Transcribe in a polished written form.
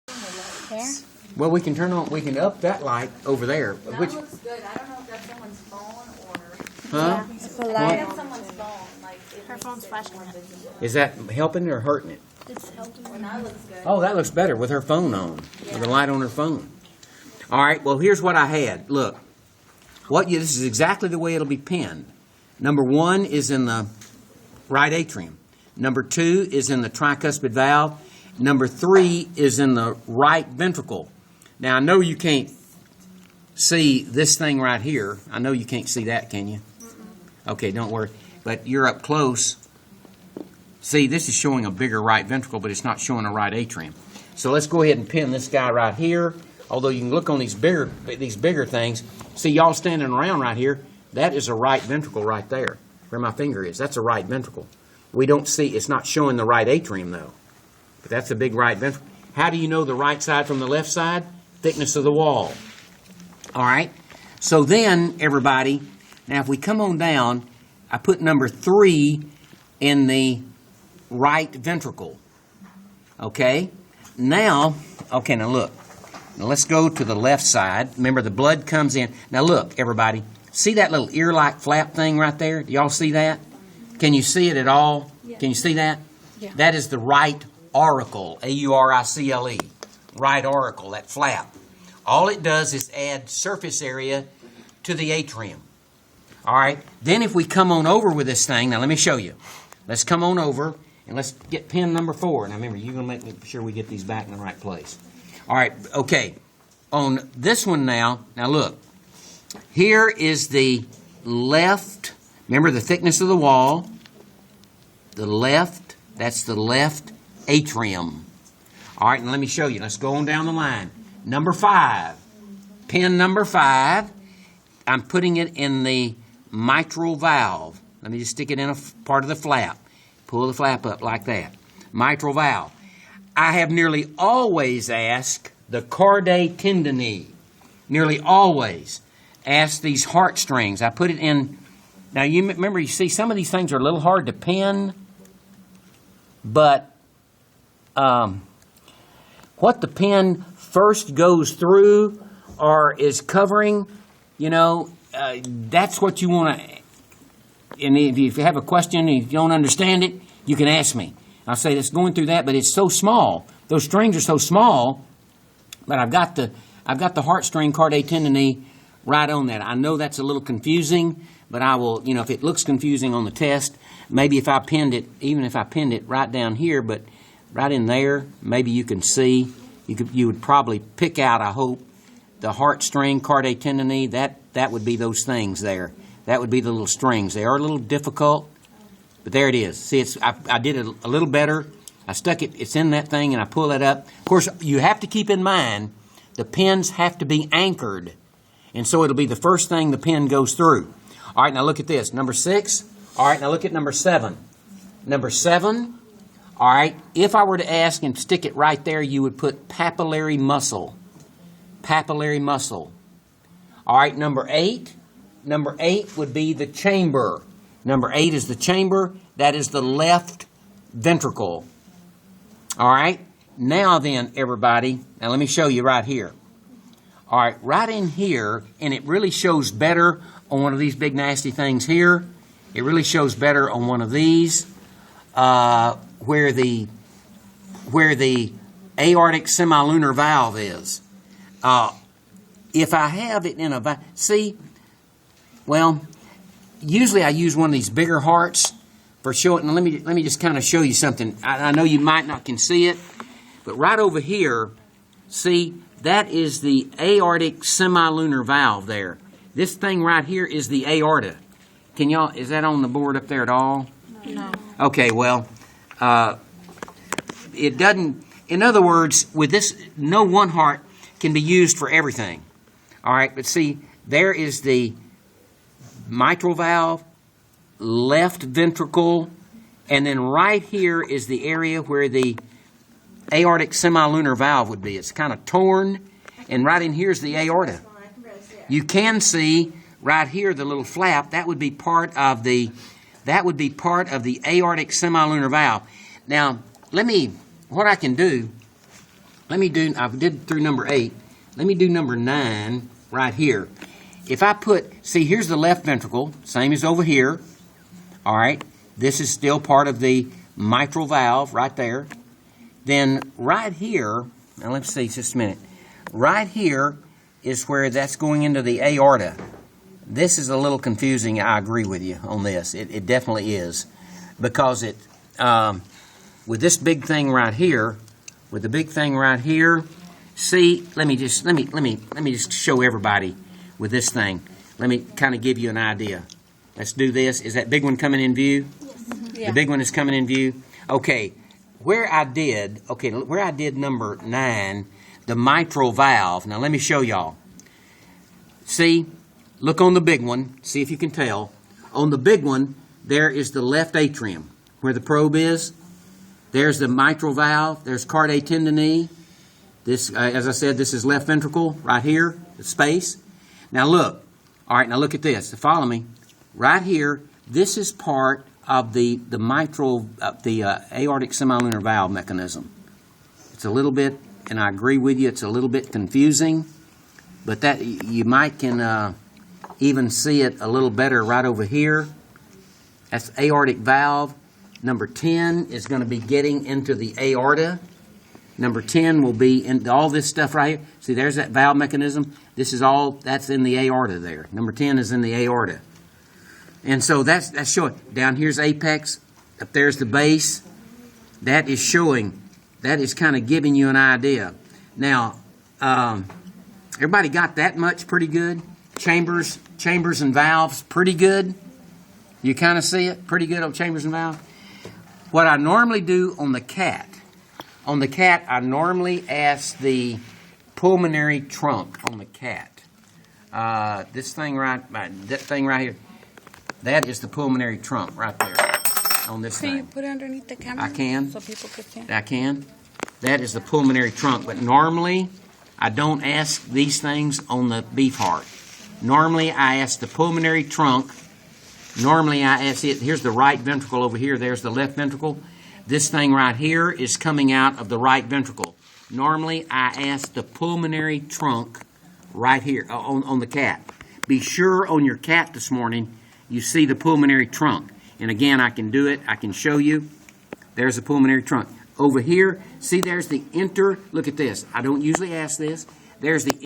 There? Well, we can up that light over there. That Which, looks good. I don't know if that's someone's phone or... huh? It's a I light. have someone's phone. Like, Her phone's flashing it. Is that helping or hurting it? It's helping. Well, that looks good. Oh, that looks better with her phone on, with the light on her phone. All right, well, here's what I had. Look, this is exactly the way it'll be pinned. Number 1 is in the right atrium. Number 2 is in the tricuspid valve. Number 3 is in the right ventricle. Now, I know you can't see this thing right here. I know you can't see that, can you? Okay, don't worry. But you're up close. See, this is showing a bigger right ventricle, but it's not showing a right atrium. So let's go ahead and pin this guy right here. Although you can look on these bigger things. See, y'all standing around right here, that is a right ventricle right there, where my finger is. That's a right ventricle. We don't see, it's not showing the right atrium, though. But that's a big right ventricle. How do you know the right side from the left side? Thickness of the wall. All right? So then, everybody, now if we come on down, I put number 3 in the right ventricle. Okay? Now look. Now let's go to the left side. Remember, the blood comes in. Now look, everybody. See that little ear-like flap thing right there? Do y'all see that? Can you see it at all? Yeah. Can you see that? Yeah. That is the right auricle, A-U-R-I-C-L-E. Right auricle, that flap. All it does is add surface area to the atrium. All right? Then if we come on over with this thing, now let me show you. Let's come on over, and let's get pin number 4. Now remember, you're going to make sure we get these back in the right place. All right, okay. On this one now look. Here is the left, remember the thickness of the wall. The left, that's the left atrium. All right, and let me show you. Let's go on down the line. Number 5. Pin number 5. I'm putting it in the mitral valve. Let me just stick it in a part of the flap. Pull the flap up like that. Mitral valve. I have nearly always asked the chordae tendineae. Nearly always ask these heartstrings. I put it in. Now, you remember, you see, some of these things are a little hard to pin, but what the pin first goes through or is covering, that's what you want to. And if you have a question and you don't understand it, you can ask me. I'll say it's going through that, but it's so small. Those strings are so small, but I've got the heartstring chordae tendineae right on that. I know that's a little confusing, but I will, if it looks confusing on the test, maybe if I pinned it, even if I pinned it right down here, but right in there, maybe you can see, you would probably pick out, I hope, the heartstring chordae tendineae. That would be those things there. That would be the little strings. They are a little difficult, but there it is. See, I did it a little better. I stuck it, it's in that thing, and I pull it up. Of course, you have to keep in mind, the pins have to be anchored. And so it'll be the first thing the pin goes through. All right, now look at this. Number 6. All right, now look at number 7. Number 7, all right, if I were to ask and stick it right there, you would put papillary muscle. Papillary muscle. All right, number 8. Number 8 would be the chamber. Number 8 is the chamber. That is the left ventricle. All right. Now then, everybody, now let me show you right here. All right, right in here, and it really shows better on one of these big nasty things here. It really shows better on one of these, where the aortic semilunar valve is. If I have it in a valve, see, well, usually I use one of these bigger hearts for showing. Let me just kind of show you something. I know you might not can see it, but right over here, see, that is the aortic semilunar valve there. This thing right here is the aorta. Can y'all, is that on the board up there at all? No. Okay, well, it doesn't, in other words, with this, no one heart can be used for everything. All right, but see, there is the mitral valve, left ventricle, and then right here is the area where the aortic semilunar valve would be. It's kind of torn, and right in here is the aorta. You can see right here the little flap. That would be part of the aortic semilunar valve. Now, what I can do I did through number 8. Let me do number 9 right here. If I see, here's the left ventricle, same as over here. All right, this is still part of the mitral valve right there. Then right here, now let's see just a minute. Right here is where that's going into the aorta. This is a little confusing. I agree with you on this. It definitely is, because with this big thing right here, see, let me just show everybody with this thing. Let me kind of give you an idea. Let's do this. Is that big one coming in view? Yeah. The big one is coming in view. Okay, where I did number 9, the mitral valve. Now let me show y'all. See, look on the big one. See if you can tell. On the big one, there is the left atrium where the probe is. There's the mitral valve. There's cardiac tendineae. This, as I said, this is left ventricle right here, the space. Now look. All right, now look at this. Follow me. Right here, this is part of the mitral, the aortic semilunar valve mechanism. It's a little bit, and I agree with you, it's a little bit confusing, but that you might can even see it a little better right over here. That's aortic valve. Number 10 is going to be getting into the aorta. Number 10 will be in all this stuff right here. See, there's that valve mechanism. This is all, that's in the aorta there. Number 10 is in the aorta. And so that's showing. Down here's apex. Up there's the base. That is showing. That is kind of giving you an idea. Now, everybody got that much pretty good? Chambers and valves, pretty good? You kind of see it? Pretty good on chambers and valves? What I normally do on the cat, I normally ask the pulmonary trunk on the cat. That thing right here, that is the pulmonary trunk right there on this thing. Can you put it underneath the camera? I can. So people could see. I can. That is the pulmonary trunk. But normally, I don't ask these things on the beef heart. Normally, I ask the pulmonary trunk. Normally, I ask it. Here's the right ventricle over here. There's the left ventricle. This thing right here is coming out of the right ventricle. Normally, I ask the pulmonary trunk right here on the cat. Be sure on your cat this morning you see the pulmonary trunk. And again, I can do it. I can show you. There's the pulmonary trunk. Over here, see there's the look at this. I don't usually ask this. There's the